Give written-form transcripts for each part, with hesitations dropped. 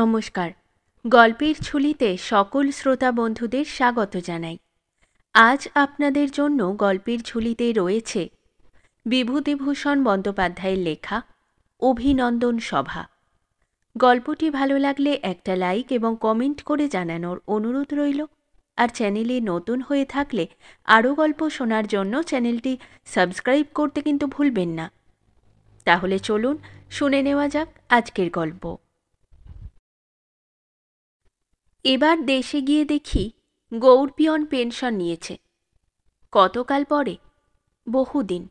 নমস্কার। গল্পের ঝুলিতে সকল শ্রোতা বন্ধুদের স্বাগত জানাই। আজ আপনাদের জন্য গল্পের ঝুলিতে রয়েছে বিভূতিভূষণ বন্দ্যোপাধ্যায়ের লেখা অভিনন্দন সভা। গল্পটি ভালো লাগলে একটা লাইক এবং কমেন্ট করে জানানোর অনুরোধ রইল। আর চ্যানেলে নতুন হয়ে থাকলে আরও গল্প শোনার জন্য চ্যানেলটি সাবস্ক্রাইব করতে কিন্তু ভুলবেন না। তাহলে চলুন শুনে নেওয়া যাক আজকের গল্প। এবার দেশে গিয়ে দেখি গৌরপিয়ন পেনশন নিয়েছে। কতকাল পরে? বহুদিন।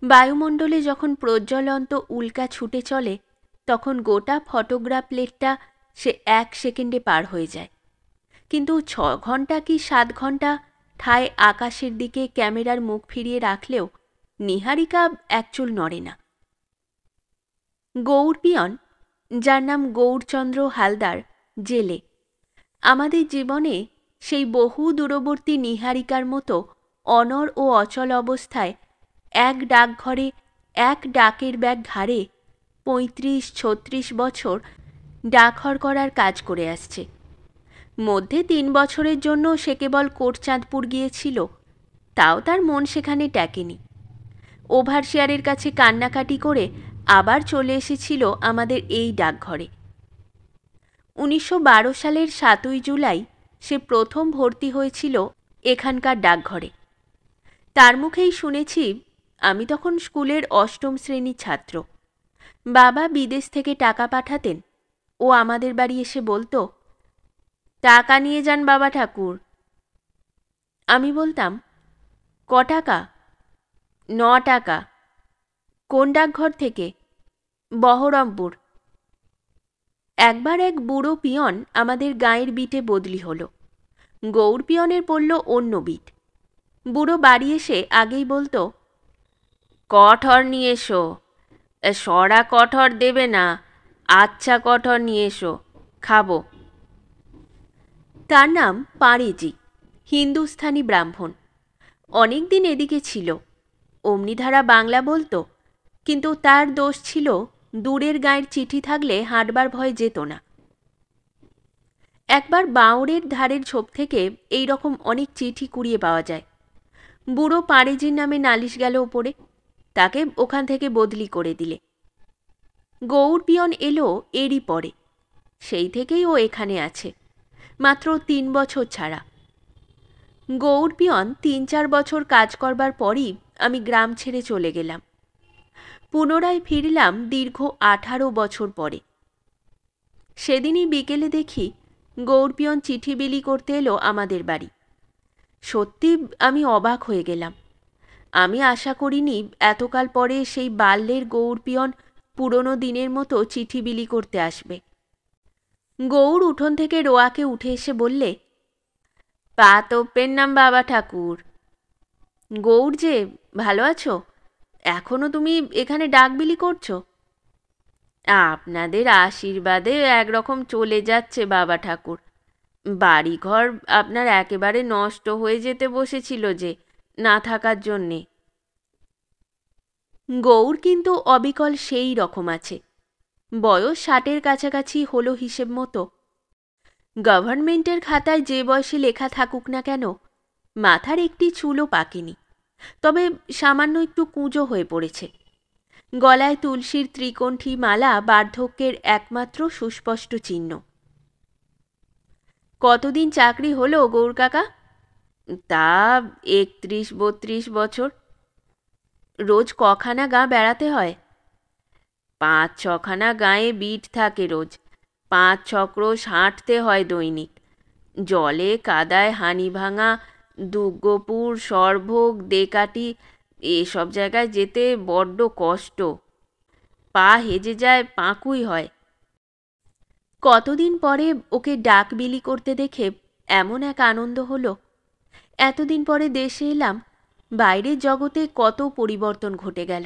বায়ুমণ্ডলে যখন প্রজ্বলন্ত উল্কা ছুটে চলে তখন গোটা ফটোগ্রাফ প্লেটটা সে 1 সেকেন্ডে পার হয়ে যায়। কিন্তু 6 ঘন্টা কি 7 ঘন্টা ঠায় আকাশের দিকে ক্যামেরার মুখ ফিরিয়ে রাখলেও নীহারিকা একচুল নড়ে না। গৌরপিয়ন, যার নাম গৌরচন্দ্র হালদার, জেলে। আমাদের জীবনে সেই বহু দূরবর্তী নীহারিকার মতো অনড় ও অচল অবস্থায় এক ডাকঘরে এক ডাকের ব্যাগ ঘাড়ে 35-36 বছর ডাকঘর করার কাজ করে আসছে। মধ্যে 3 বছরের জন্য সে কেবল কোটচাঁদপুর গিয়েছিল, তাও তার মন সেখানে টেকেনি। ওভারশিয়ারের কাছে কান্নাকাটি করে আবার চলে এসেছিল আমাদের এই ডাকঘরে। 1912 সালের 7ই জুলাই সে প্রথম ভর্তি হয়েছিল এখানকার ডাকঘরে। তার মুখেই শুনেছি, আমি তখন স্কুলের 8ম শ্রেণীর ছাত্র। বাবা বিদেশ থেকে টাকা পাঠাতেন। ও আমাদের বাড়ি এসে বলতো, টাকা নিয়ে যান বাবা ঠাকুর। আমি বলতাম, ক টাকা? 9 টাকা। কোন ডাকঘর থেকে? বহরমপুর। একবার এক বুড়ো পিয়ন আমাদের গাঁয়ের বিটে বদলি হলো। গৌর পিয়নের পড়ল অন্য বিট। বুড়ো বাড়ি এসে আগেই বলতো, কঠর নিয়ে এসো। সরা কঠর দেবে না, আচ্ছা কঠর নিয়ে এসো, খাবো। তার নাম পাঁড়েজি, হিন্দুস্থানি ব্রাহ্মণ। অনেক দিন এদিকে ছিল। অমনিধারা বাংলা বলতো, কিন্তু তার দোষ ছিল দূরের গাঁয়ের চিঠি থাকলে হাঁটবার ভয় যেত না। একবার বাঁওড়ের ধারের ঝোপ থেকে এই রকম অনেক চিঠি কুড়িয়ে পাওয়া যায়। বুড়ো পাঁড়েজির নামে নালিশ গেল ওপরে, তাকে ওখান থেকে বদলি করে দিলে। গৌর পিয়ন এলো এরই পরে। সেই থেকেই ও এখানে আছে, মাত্র 3 বছর ছাড়া। গৌর পিয়ন 3-4 বছর কাজ করবার পরই আমি গ্রাম ছেড়ে চলে গেলাম। পুনরায় ফিরলাম দীর্ঘ 18 বছর পরে। সেদিনই বিকেলে দেখি গৌর পিয়ন চিঠি বিলি করতে এলো আমাদের বাড়ি। সত্যি আমি অবাক হয়ে গেলাম। আমি আশা করিনি এতকাল পরে সেই বাল্যের গৌর পিয়ন পুরনো দিনের মতো চিঠি বিলি করতে আসবে। গৌর উঠোন থেকে রোয়াকে উঠে এসে বললে, পা তোপের নাম বাবা ঠাকুর। গৌর যে, ভালো আছো? এখনো তুমি এখানে ডাক বিলি করছো? আপনাদের আশীর্বাদে একরকম চলে যাচ্ছে বাবা ঠাকুর। বাড়িঘর আপনার একেবারে নষ্ট হয়ে যেতে বসেছিল যে, না থাকার জন্যে। গৌর কিন্তু অবিকল সেই রকম আছে। বয়স 60-এর কাছাকাছি হলো হিসেব মতো। গভর্নমেন্টের খাতায় যে বয়সে লেখা থাকুক না কেন, মাথার একটি চুলও পাকেনি, তবে সামান্য একটু কুঁজো হয়ে পড়েছে। গলায় তুলসীর ত্রিকণ্ঠী মালা বার্ধক্যের একমাত্র সুস্পষ্ট চিহ্ন। কতদিন চাকরি হলো গৌর কাকা? তা 31-32 বছর। রোজ কখানা গাঁ বেড়াতে হয়? 5-6খানা গাঁয়ে বিট থাকে রোজ। 5 চক্রোশ হাঁটতে হয় দৈনিক। জলে কাদায় হানিভাঙা, দুর্গপুর, সরভোগ, দেকাটি এসব জায়গায় যেতে বড্ড কষ্ট। পা হেজে যায়, পাঁকুই হয়। কতদিন পরে ওকে ডাক বিলি করতে দেখে এমন এক আনন্দ হলো। এতদিন পরে দেশে এলাম, বাইরের জগতে কত পরিবর্তন ঘটে গেল।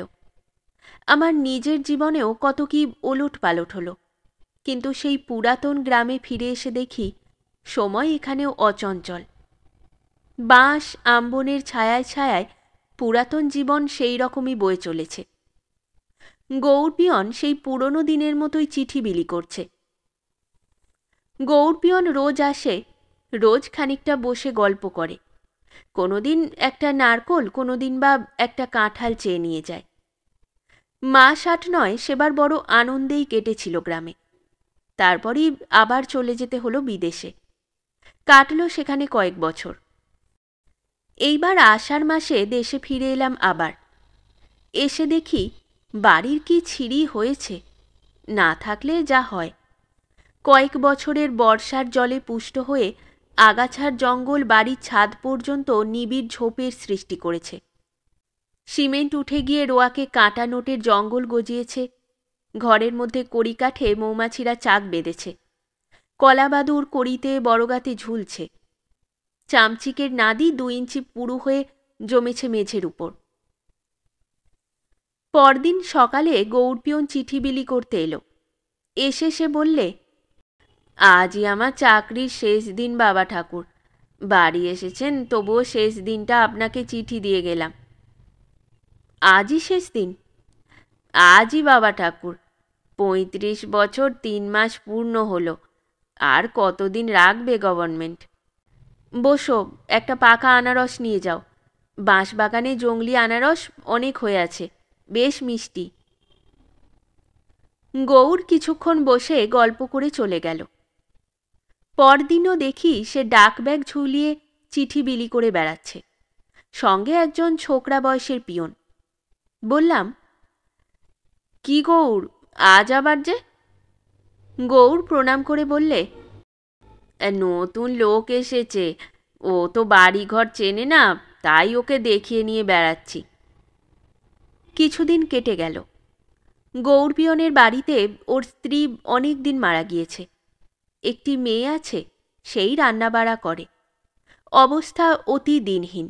আমার নিজের জীবনেও কত কি ওলট পালট হলো। কিন্তু সেই পুরাতন গ্রামে ফিরে এসে দেখি সময় এখানেও অচঞ্চল। বাঁশ আম্বনের ছায়ায় ছায়ায় পুরাতন জীবন সেই রকমই বয়ে চলেছে। গৌড়পিয়ন সেই পুরনো দিনের মতোই চিঠি বিলি করছে। গৌড়পিয়ন রোজ আসে, রোজ খানিকটা বসে গল্প করে, কোনোদিন একটা নারকোল, কোনোদিন বা একটা কাঁঠাল চেয়ে নিয়ে যায়। মাস 8-9 সেবার বড় আনন্দেই কেটেছিল গ্রামে। তারপরই আবার চলে যেতে হলো বিদেশে। কাটল সেখানে কয়েক বছর। এইবার আষাঢ় মাসে দেশে ফিরে এলাম আবার। এসে দেখি বাড়ির কি ছিঁড়ি হয়েছে, না থাকলে যা হয়। কয়েক বছরের বর্ষার জলে পুষ্ট হয়ে আগাছার জঙ্গল বাড়ির ছাদ পর্যন্ত নিবিড় ঝোপের সৃষ্টি করেছে। সিমেন্ট উঠে গিয়ে রোয়াকে কাঁটা নোটের জঙ্গল গজিয়েছে। ঘরের মধ্যে কড়িকাঠে মৌমাছিরা চাক বেঁধেছে। কলাবাদুর কড়িতে বড়গাতে ঝুলছে। চামচিকের নাদি 2 ইঞ্চি পুরু হয়ে জমেছে মেঝের উপর। পরদিন সকালে গৌড়পিয়ন চিঠি বিলি করতে এলো। এসে সে বললে, আজই আমার চাকরির শেষ দিন বাবা ঠাকুর। বাড়ি এসেছেন, তবুও শেষ দিনটা আপনাকে চিঠি দিয়ে গেলাম। আজই শেষ দিন? আজই বাবা ঠাকুর। 35 বছর 3 মাস পূর্ণ হলো। আর কতদিন রাখবে গভর্নমেন্ট? বসো, একটা পাকা আনারস নিয়ে যাও। বাঁশবাগানে জংলি আনারস অনেক হয়ে আছে, বেশ মিষ্টি। গৌড় কিছুক্ষণ বসে গল্প করে চলে গেল। পরদিনও দেখি সে ডাক ব্যাগ ঝুলিয়ে চিঠি বিলি করে বেড়াচ্ছে, সঙ্গে একজন ছোকরা বয়সের পিয়ন। বললাম, কি গৌড়, আজ আবার যে? গৌড় প্রণাম করে বললে, নতুন লোক এসেছে, ও তো বাড়িঘর চেনে না, তাই ওকে দেখিয়ে নিয়ে বেড়াচ্ছি। কিছুদিন কেটে গেল। গৌড় পিয়নের বাড়িতে ওর স্ত্রী অনেক দিন মারা গিয়েছে। একটি মেয়ে আছে, সেই রান্নাবাড়া করে। অবস্থা অতি দিনহীন।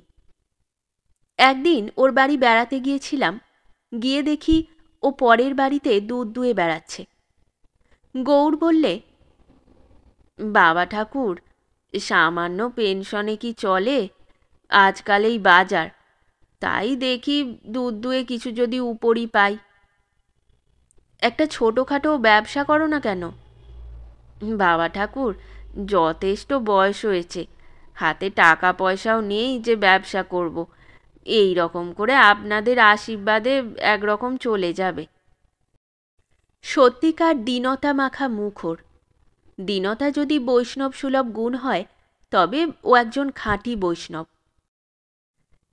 একদিন ওর বাড়ি বেড়াতে গিয়েছিলাম। গিয়ে দেখি ও পরের বাড়িতে দুধ দুয়ে বেড়াচ্ছে। গৌড় বললে, বাবা ঠাকুর, সামান্য পেনশনে কি চলে? আজকাল এই বাজার, তাই দেখি দুধ দুয়ে কিছু যদি উপরই পাই। একটা ছোটোখাটো ব্যবসা করো না কেন? বাবা ঠাকুর, যথেষ্ট বয়স হয়েছে, হাতে টাকা পয়সাও নেই যে ব্যবসা করব। এই রকম করে আপনাদের আশীর্বাদে একরকম চলে যাবে। সত্যিকার দীনতা মাখা মুখ ওর। দীনতা যদি বৈষ্ণব সুলভ গুণ হয়, তবে ও একজন খাঁটি বৈষ্ণব।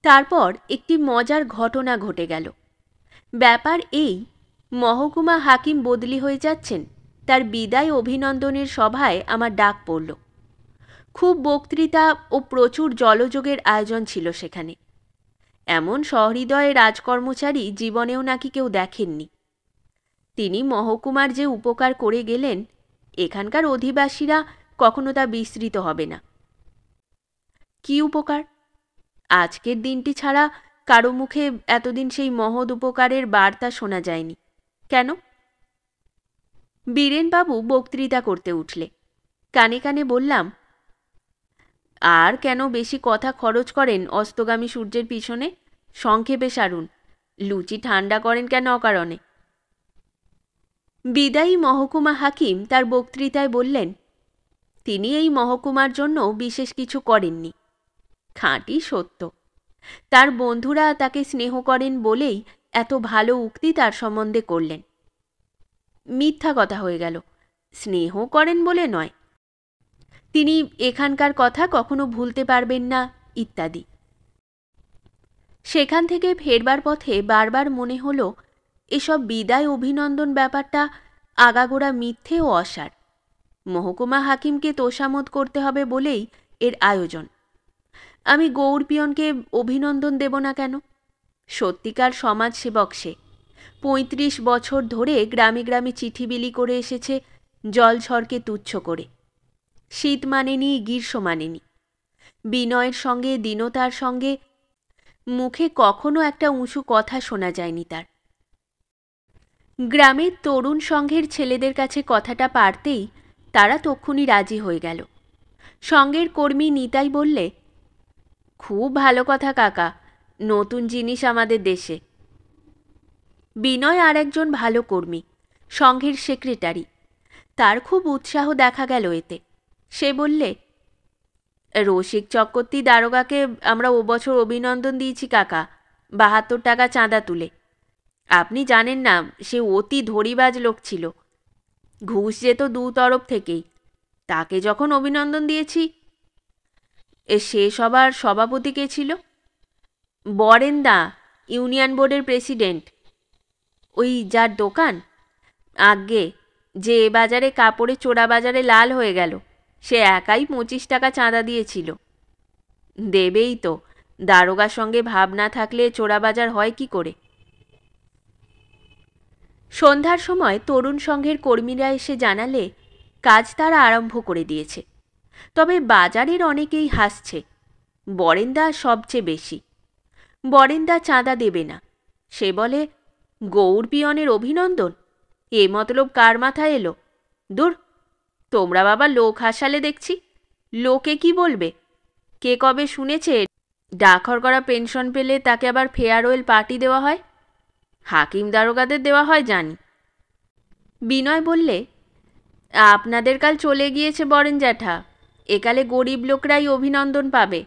তারপর একটি মজার ঘটনা ঘটে গেল। ব্যাপার এই, মহকুমা হাকিম বদলি হয়ে যাচ্ছেন, তার বিদায় অভিনন্দনের সভায় আমার ডাক পড়ল। খুব বক্তৃতা ও প্রচুর জলযোগের আয়োজন ছিল সেখানে। এমন সহৃদয় রাজকর্মচারী জীবনেও নাকি কেউ দেখেননি। তিনি মহকুমার যে উপকার করে গেলেন, এখানকার অধিবাসীরা কখনো তা বিস্মৃত হবে না। কি উপকার? আজকের দিনটি ছাড়া কারো মুখে এতদিন সেই মহৎ উপকারের বার্তা শোনা যায়নি। কেন? বীরেনবাবু বক্তৃতা করতে উঠলে। কানে কানে বললাম, আর কেন বেশি কথা খরচ করেন অস্তগামী সূর্যের পিছনে? সংক্ষেপে সারুন। লুচি ঠান্ডা করেন কেন অকারণে? বিদায়ী মহকুমা হাকিম তার বক্তৃতায় বললেন, তিনি এই মহকুমার জন্য বিশেষ কিছু করেননি। খাঁটি সত্য। তার বন্ধুরা তাকে স্নেহ করেন বলেই এত ভালো উক্তি তার সম্বন্ধে করলেন। মিথ্যা কথা হয়ে গেল। স্নেহ করেন বলে নয়, তিনি এখানকার কথা কখনো ভুলতে পারবেন না, ইত্যাদি। সেখান থেকে ফেরবার পথে বারবার মনে হলো, এসব বিদায় অভিনন্দন ব্যাপারটা আগাগোড়া মিথ্যে ও অসার। মহকুমা হাকিমকে তোষামোদ করতে হবে বলেই এর আয়োজন। আমি গৌড় পিয়নকে অভিনন্দন দেব না কেন? সত্যিকার সমাজসেবক সে। 35 বছর ধরে গ্রামে গ্রামে চিঠি বিলি করে এসেছে, জলঝড়কে তুচ্ছ করে। শীত মানেনি, গ্রীষ্ম মানেনি। বিনয়ের সঙ্গে, দীনতার সঙ্গে মুখে কখনো একটা উঁচু কথা শোনা যায়নি তার। গ্রামের তরুণ সংঘের ছেলেদের কাছে কথাটা পারতেই তারা তক্ষুনি রাজি হয়ে গেল। সংঘের কর্মী নিতাই বললে, খুব ভালো কথা কাকা, নতুন জিনিস আমাদের দেশে। বিনয় আর একজন ভালো কর্মী, সংঘের সেক্রেটারি। তার খুব উৎসাহ দেখা গেল এতে। সে বললে, রসিক চক্রবর্তী দারোগাকে আমরা ও বছর অভিনন্দন দিয়েছি কাকা, ৭২ টাকা চাঁদা তুলে। আপনি জানেন না, সে অতি ধড়িবাজ লোক ছিল, ঘুষ যেত দু তরফ থেকেই। তাকে যখন অভিনন্দন দিয়েছি। সে সবার সভাপতি কে ছিল? বরেন্দা, ইউনিয়ন বোর্ডের প্রেসিডেন্ট। ওই যার দোকান? আজ্ঞে, যে এ বাজারে কাপড়ে চোরা বাজারে লাল হয়ে গেল, সে একাই ২৫ টাকা চাঁদা দিয়েছিল। দেবেই তো, দারোগার সঙ্গে ভাব না থাকলে চোরা বাজার হয় কি করে? সন্ধ্যার সময় তরুণ সংঘের কর্মীরা এসে জানালে কাজ তারা আরম্ভ করে দিয়েছে। তবে বাজারের অনেকেই হাসছে, বরেন্দা সবচেয়ে বেশি। বরেন্দা চাঁদা দেবে না। সে বলে, গৌর পিয়নের অভিনন্দন, এ মতলব কার মাথায় এলো? দূর, তোমরা বাবা লোক হাসালে দেখছি। লোকে কি বলবে? কে কবে শুনেছে ডাকঘর করা পেনশন পেলে তাকে আবার ফেয়ারওয়েল পার্টি দেওয়া হয়? হাকিম দারোগাদের দেওয়া হয় জানি। বিনয় বললে, আপনাদের কাল চলে গিয়েছে বরেন জ্যাঠা, একালে গরিব লোকরাই অভিনন্দন পাবে।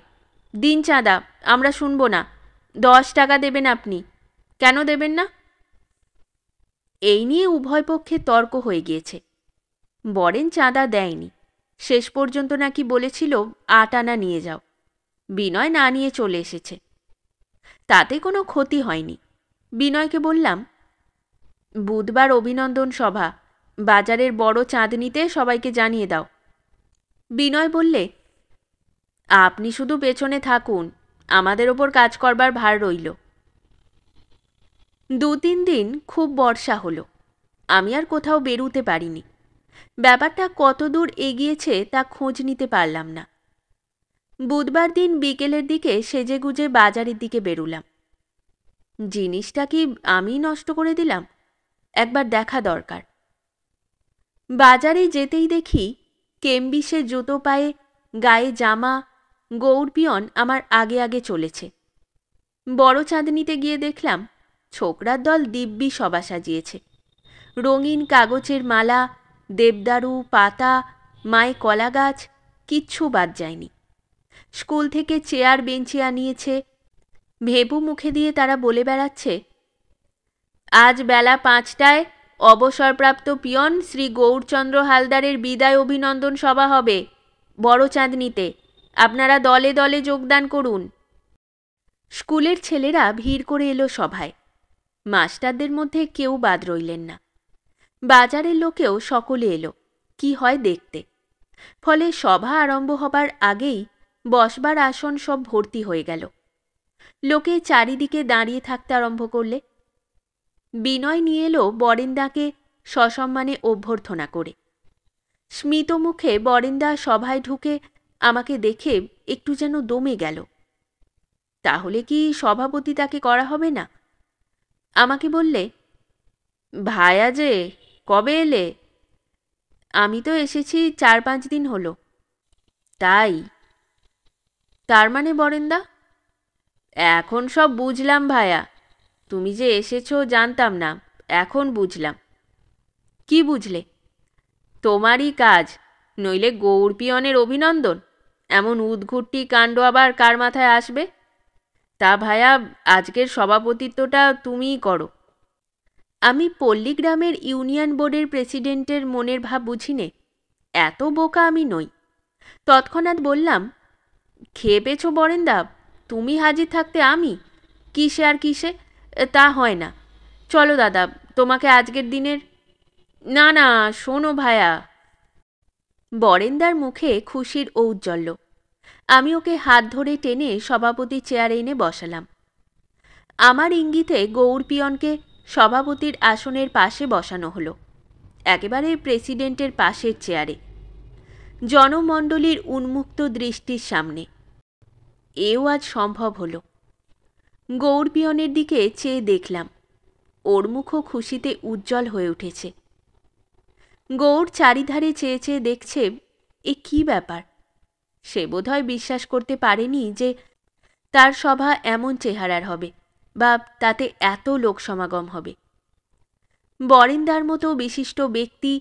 দিন চাঁদা, আমরা শুনব না। ১০ টাকা দেবেন আপনি। কেন দেবেন না? এই নিয়ে উভয় পক্ষে তর্ক হয়ে গিয়েছে। বরেন চাঁদা দেয়নি, শেষ পর্যন্ত নাকি বলেছিল ৮ আনা নিয়ে যাও। বিনয় না নিয়ে চলে এসেছে। তাতে কোনো ক্ষতি হয়নি। বিনয়কে বললাম, বুধবার অভিনন্দন সভা, বাজারের বড় চাঁদনিতে সবাইকে জানিয়ে দাও। বিনয় বললে, আপনি শুধু পেছনে থাকুন, আমাদের ওপর কাজ করবার ভার রইল। ২-৩ দিন খুব বর্ষা হলো। আমি আর কোথাও বেরুতে পারিনি। ব্যাপারটা কত দূর এগিয়েছে তা খোঁজ নিতে পারলাম না। বুধবার দিন বিকেলের দিকে সেজেগুজে বাজারের দিকে বেরুলাম। জিনিসটা কি আমি নষ্ট করে দিলাম? একবার দেখা দরকার। বাজারে যেতেই দেখি কেম্বিসে জুতো পায়ে, গায়ে জামা, গৌর পিয়ন আমার আগে আগে চলেছে। বড় চাঁদনিতে গিয়ে দেখলাম ছোকরার দল দিব্যি সভা সাজিয়েছে। রঙিন কাগজের মালা, দেবদারু, পাতা, মায়ে কলা গাছ, কিচ্ছু বাদ যায়নি। স্কুল থেকে চেয়ার বেঞ্চি আনিয়েছে। ভেবু মুখে দিয়ে তারা বলে বেড়াচ্ছে, আজ বেলা ৫টায় অবসরপ্রাপ্ত পিয়ন শ্রী গৌরচন্দ্র হালদারের বিদায় অভিনন্দন সভা হবে বড় চাঁদনিতে, আপনারা দলে দলে যোগদান করুন। স্কুলের ছেলেরা ভিড় করে এলো সভায়। মাস্টারদের মধ্যে কেউ বাদ রইলেন না। বাজারের লোকেও সকলে এলো, কি হয় দেখতে। ফলে সভা আরম্ভ হবার আগেই বসবার আসন সব ভর্তি হয়ে গেল। লোকে চারিদিকে দাঁড়িয়ে থাকতে আরম্ভ করলে। বিনয় নিয়ে এলো বরেন্দাকে সসম্মানে অভ্যর্থনা করে। স্মিত মুখে বরেন্দা সভায় ঢুকে আমাকে দেখে একটু যেন দমে গেল। তাহলে কি সভাপতি তাকে করা হবে না? আমাকে বললে, ভায়া যে, কবে এলে? আমি তো এসেছি ৪-৫ দিন হলো। তাই? তার মানে বরেন্দা? এখন সব বুঝলাম ভায়া, তুমি যে এসেছো জানতাম না, এখন বুঝলাম। কি বুঝলে? তোমারই কাজ, নইলে গৌর পিয়নের অভিনন্দন, এমন উদ্ঘুট্টি কাণ্ড আবার কার মাথায় আসবে? তা ভায়া, আজকের সভাপতিত্বটা তুমিই করো। আমি পল্লীগ্রামের ইউনিয়ন বোর্ডের প্রেসিডেন্টের মনের ভাব বুঝিনে, এত বোকা আমি নই। তৎক্ষণাৎ বললাম, খেয়ে পেছ বরেন্দা, তুমি হাজির থাকতে আমি? কিসে আর কিসে, তা হয় না। চলো দাদা, তোমাকে আজকের দিনের। না না, শোনো ভায়া। বরেন্দার মুখে খুশির ঔজ্জ্বল্য। আমি ওকে হাত ধরে টেনে সভাপতির চেয়ারে এনে বসালাম। আমার ইঙ্গিতে গৌর পিয়নকে সভাপতির আসনের পাশে বসানো হলো, একেবারে প্রেসিডেন্টের পাশের চেয়ারে, জনমণ্ডলীর উন্মুক্ত দৃষ্টির সামনে। এও আজ সম্ভব হলো। গৌর পিয়নের দিকে চেয়ে দেখলাম, ওর মুখও খুশিতে উজ্জ্বল হয়ে উঠেছে। গৌর চারিধারে চেয়ে চেয়ে দেখছে, এ কি ব্যাপার। সে বোধহয় বিশ্বাস করতে পারেনি যে তার সভা এমন চেহারার হবে, বা তাতে এত লোক সমাগম হবে। বরেন্দার মতো বিশিষ্ট ব্যক্তি,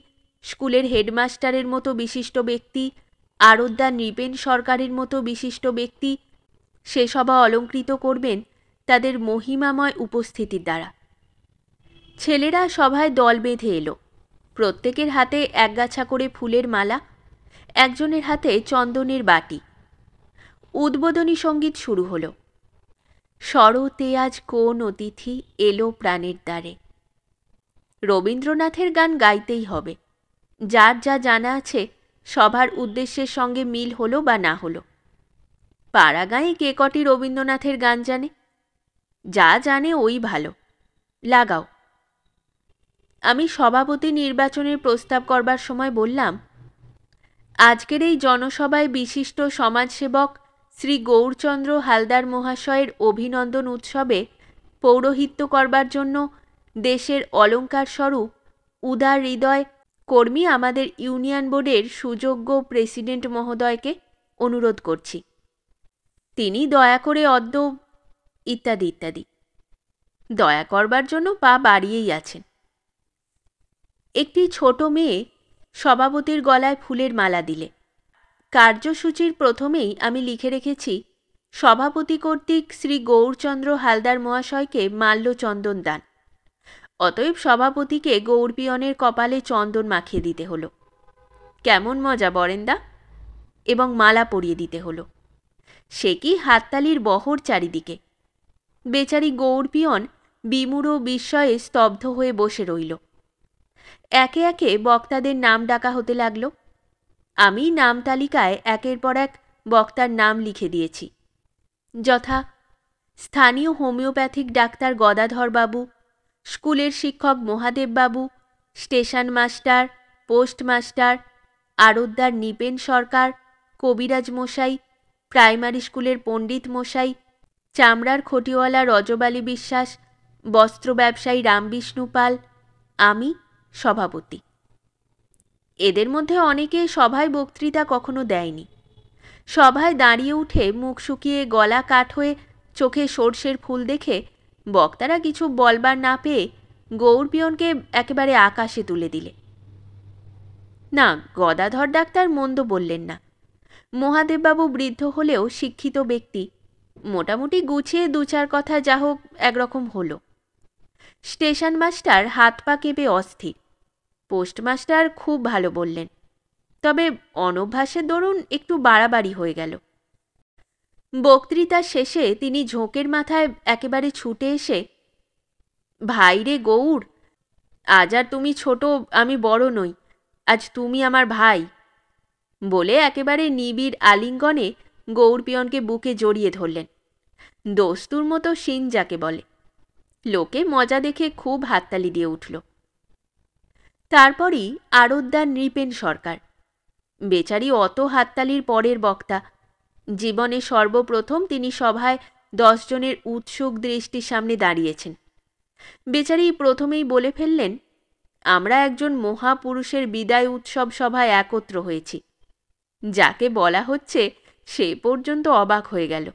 স্কুলের হেডমাস্টারের মতো বিশিষ্ট ব্যক্তি, আরোদ্দা নৃপেন সরকারের মতো বিশিষ্ট ব্যক্তি সে সভা অলঙ্কৃত করবেন তাদের মহিমাময় উপস্থিতির দ্বারা। ছেলেরা সভায় দল বেঁধে এলো। প্রত্যেকের হাতে একগাছা করে ফুলের মালা, একজনের হাতে চন্দনের বাটি। উদ্বোধনী সঙ্গীত শুরু হলো। শরতে আজ কোন অতিথি এলো প্রাণের দ্বারে। রবীন্দ্রনাথের গান গাইতেই হবে। যার যা জানা আছে সভার উদ্দেশ্যের সঙ্গে মিল হলো বা না হলো। পাড়া গাঁয়ে কে কটি রবীন্দ্রনাথের গান জানে? যা জানে ওই ভালো, লাগাও। আমি সভাপতি নির্বাচনের প্রস্তাব করবার সময় বললাম, আজকের এই জনসভায় বিশিষ্ট সমাজসেবক শ্রী গৌরচন্দ্র হালদার মহাশয়ের অভিনন্দন উৎসবে পৌরোহিত্য করবার জন্য দেশের অলঙ্কার স্বরূপ উদার হৃদয় কর্মী আমাদের ইউনিয়ন বোর্ডের সুযোগ্য প্রেসিডেন্ট মহোদয়কে অনুরোধ করছি। তিনি দয়া করে অদ্য ইত্যাদি ইত্যাদি। দয়া করবার জন্য পা বাড়িয়েই আছেন। একটি ছোট মেয়ে সভাপতির গলায় ফুলের মালা দিলে। কার্যসূচির প্রথমেই আমি লিখে রেখেছি, সভাপতি কর্তৃক শ্রী গৌরচন্দ্র হালদার মহাশয়কে মাল্যচন্দন দান। অতএব সভাপতিকে গৌরপিয়নের কপালে চন্দন মাখিয়ে দিতে হলো। কেমন মজা বরেন্দা! এবং মালা পরিয়ে দিতে হলো। সে কি হাততালির বহর চারিদিকে। বেচারি গৌরপিয়ন বিমূঢ় বিস্ময়ে স্তব্ধ হয়ে বসে রইল। একে একে বক্তাদের নাম ডাকা হতে লাগল। আমি নাম তালিকায় একের পর এক বক্তার নাম লিখে দিয়েছি, যথা স্থানীয় হোমিওপ্যাথিক ডাক্তার গদাধরবাবু, স্কুলের শিক্ষক মহাদেববাবু, স্টেশন মাস্টার, পোস্টমাস্টার, আরোদ্দার নৃপেন সরকার, কবিরাজ মশাই, প্রাইমারি স্কুলের পণ্ডিত মশাই, চামড়ার খটিওয়ালা রজবালী বিশ্বাস, বস্ত্র ব্যবসায়ী রামবিষ্ণু পাল, আমি সভাপতি। এদের মধ্যে অনেকে সভায় বক্তৃতা কখনো দেয়নি। সভায় দাঁড়িয়ে উঠে মুখ শুকিয়ে গলা কাঠ হয়ে চোখে সর্ষের ফুল দেখে বক্তারা কিছু বলবার না পেয়ে গৌরপিয়নকে একেবারে আকাশে তুলে দিলে। না, গদাধর ডাক্তার মন্দ বললেন না। মহাদেববাবু বৃদ্ধ হলেও শিক্ষিত ব্যক্তি, মোটামুটি গুছিয়ে দু চার কথা যা হোক একরকম হলো। স্টেশন মাস্টার হাত পা কেঁপে অস্থির। পোস্টমাস্টার খুব ভালো বললেন, তবে অনভ্যাসের দরুন একটু বাড়াবাড়ি হয়ে গেল। বক্তৃতার শেষে তিনি ঝোঁকের মাথায় একেবারে ছুটে এসে, ভাই রে গৌর, আজ আর তুমি ছোট, আমি বড় নই, আজ তুমি আমার ভাই, বলে একেবারে নিবিড় আলিঙ্গনে গৌরপিয়নকে বুকে জড়িয়ে ধরলেন। দস্তুর মতো শিন যাকে বলে। লোকে মজা দেখে খুব হাততালি দিয়ে উঠল। তারপরই আরোদ্দার নৃপেন সরকার। বেচারি অত হাততালির পরের বক্তা। জীবনে সর্বপ্রথম তিনি সভায় 10 জনের উৎসুক দৃষ্টির সামনে দাঁড়িয়েছেন। বেচারি প্রথমেই বলে ফেললেন, আমরা একজন মহাপুরুষের বিদায় উৎসব সভায় একত্র হয়েছি। যাকে বলা হচ্ছে সে পর্যন্ত অবাক হয়ে গেল।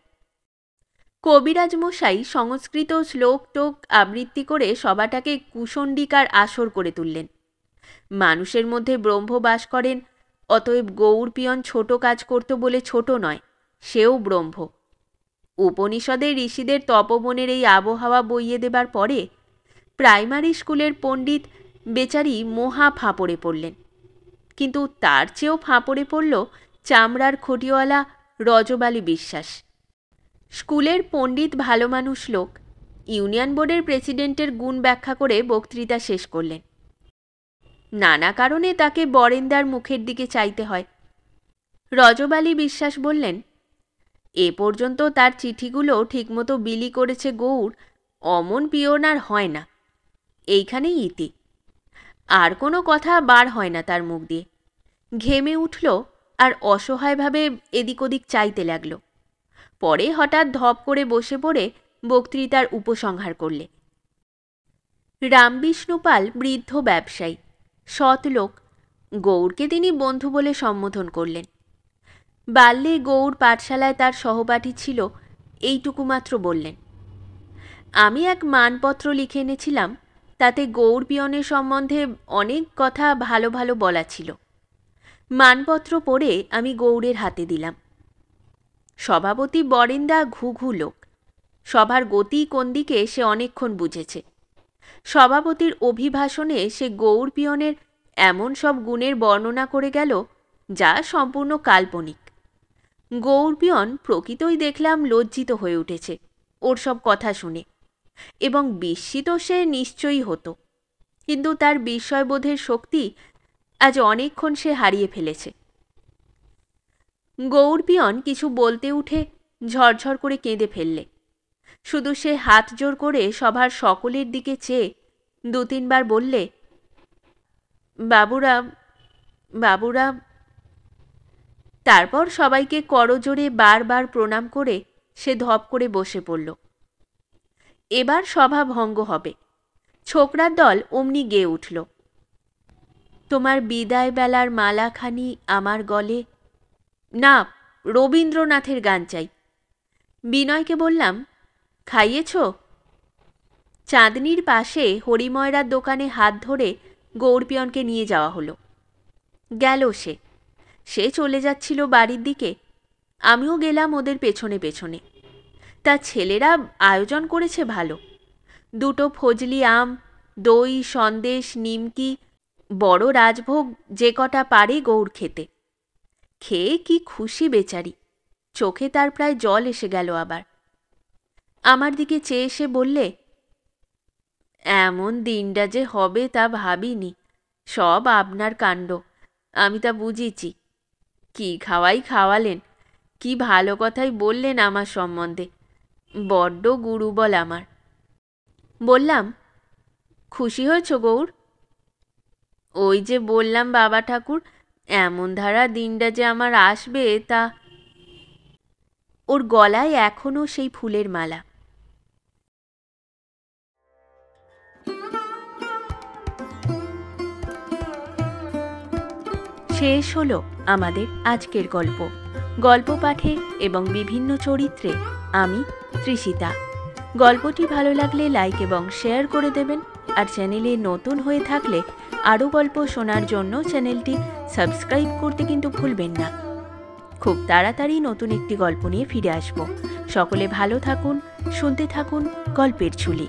কবিরাজ মশাই সংস্কৃত শ্লোক টোক আবৃত্তি করে সভাটাকে কুশণ্ডিকার আসর করে তুললেন। মানুষের মধ্যে ব্রহ্ম বাস করেন, অতএব গৌরপিয়ন ছোট কাজ করত বলে ছোট নয়, সেও ব্রহ্ম। উপনিষদে ঋষিদের তপবনের এই আবহাওয়া বইয়ে দেবার পরে প্রাইমারি স্কুলের পণ্ডিত বেচারি মহা ফাঁপড়ে পড়লেন। কিন্তু তার চেয়েও ফাঁপড়ে পড়ল চামড়ার খটিওয়ালা রজবালী বিশ্বাস। স্কুলের পণ্ডিত ভালো মানুষ লোক ইউনিয়ন বোর্ডের প্রেসিডেন্টের গুণ ব্যাখ্যা করে বক্তৃতা শেষ করলেন। নানা কারণে তাকে বরেন্দার মুখের দিকে চাইতে হয়। রজবালী বিশ্বাস বললেন, এ পর্যন্ত তার চিঠিগুলো ঠিকমতো বিলি করেছে গৌর, অমন পিয়ন আর হয় না। এইখানেই ইতি। আর কোনো কথা বার হয় না তার মুখ দিয়ে। ঘেমে উঠল আর অসহায়ভাবে এদিক ওদিক চাইতে লাগল। পরে হঠাৎ ধপ করে বসে পড়ে বক্তৃতার উপসংহার করলে। রামবিষ্ণু পাল বৃদ্ধ ব্যবসায়ী, সৎ লোক। গৌরকে তিনি বন্ধু বলে সম্বোধন করলেন। বাল্যে গৌর পাঠশালায় তার সহপাঠী ছিল, এইটুকু মাত্র বললেন। আমি এক মানপত্র লিখে এনেছিলাম, তাতে গৌর পিয়নের সম্বন্ধে অনেক কথা ভালো ভালো বলা ছিল। মানপত্র পড়ে আমি গৌড়ের হাতে দিলাম। সভাপতি বরেন্দা ঘুঘু লোক, সভার গতি কোন দিকে সে অনেকক্ষণ বুঝেছে। সভাপতির অভিভাষণে সে গৌর পিয়নের এমন সব গুণের বর্ণনা করে গেল যা সম্পূর্ণ কাল্পনিক। গৌর পিয়ন প্রকৃতই দেখলাম লজ্জিত হয়ে উঠেছে ওর সব কথা শুনে, এবং বিস্মিত সে নিশ্চয়ই হতো, কিন্তু তার বিস্ময়বোধের শক্তি আজ অনেকক্ষণ সে হারিয়ে ফেলেছে। গৌর পিয়ন কিছু বলতে উঠে ঝরঝর করে কেঁদে ফেললে। শুধু সে হাত জোর করে সভার সকলের দিকে চেয়ে 2-3 বার বললে, বাবুরা বাবুরা। তারপর সবাইকে করজোড়ে বারবার প্রণাম করে সে ধপ করে বসে পড়ল। এবার সভা ভঙ্গ হবে। ছোকরার দল অমনি গেয়ে উঠল, তোমার বিদায় বেলার মালাখানি আমার গলে। না, রবীন্দ্রনাথের গান চাই। বিনয়কে বললাম, খাইয়েছ? চাঁদনির পাশে হরিময়রার দোকানে হাত ধরে গৌরপিয়নকে নিয়ে যাওয়া হলো। গেল সে চলে যাচ্ছিল বাড়ির দিকে। আমিও গেলাম ওদের পেছনে পেছনে। তা ছেলেরা আয়োজন করেছে ভালো। 2টো ফজলি আম, দই, সন্দেশ, নিমকি, বড় রাজভোগ যে কটা পারে গৌর খেতে। খেয়ে কি খুশি বেচারি, চোখে তার প্রায় জল এসে গেল। আবার আমার দিকে চেয়ে এসে বললে, এমন দিনটা যে হবে তা ভাবিনি। সব আপনার কাণ্ড, আমি তা বুঝেছি। কি খাওয়াই খাওয়ালেন, কি ভালো কথাই বললেন আমার সম্বন্ধে। বড্ড গুরুবল আমার। বললাম, খুশি হয়েছ গৌর? ওই যে বললাম বাবা ঠাকুর, এমন ধারা দিনটা যে আমার আসবে তা। ওর গলায় এখনও সেই ফুলের মালা। শেষ হলো আমাদের আজকের গল্প। গল্প পাঠে এবং বিভিন্ন চরিত্রে আমি তৃষিতা। গল্পটি ভালো লাগলে লাইক এবং শেয়ার করে দেবেন, আর চ্যানেলে নতুন হয়ে থাকলে আরও গল্প শোনার জন্য চ্যানেলটি সাবস্ক্রাইব করতে কিন্তু ভুলবেন না। খুব তাড়াতাড়ি নতুন একটি গল্প নিয়ে ফিরে আসব। সকলে ভালো থাকুন, শুনতে থাকুন গল্পের ঝুলি।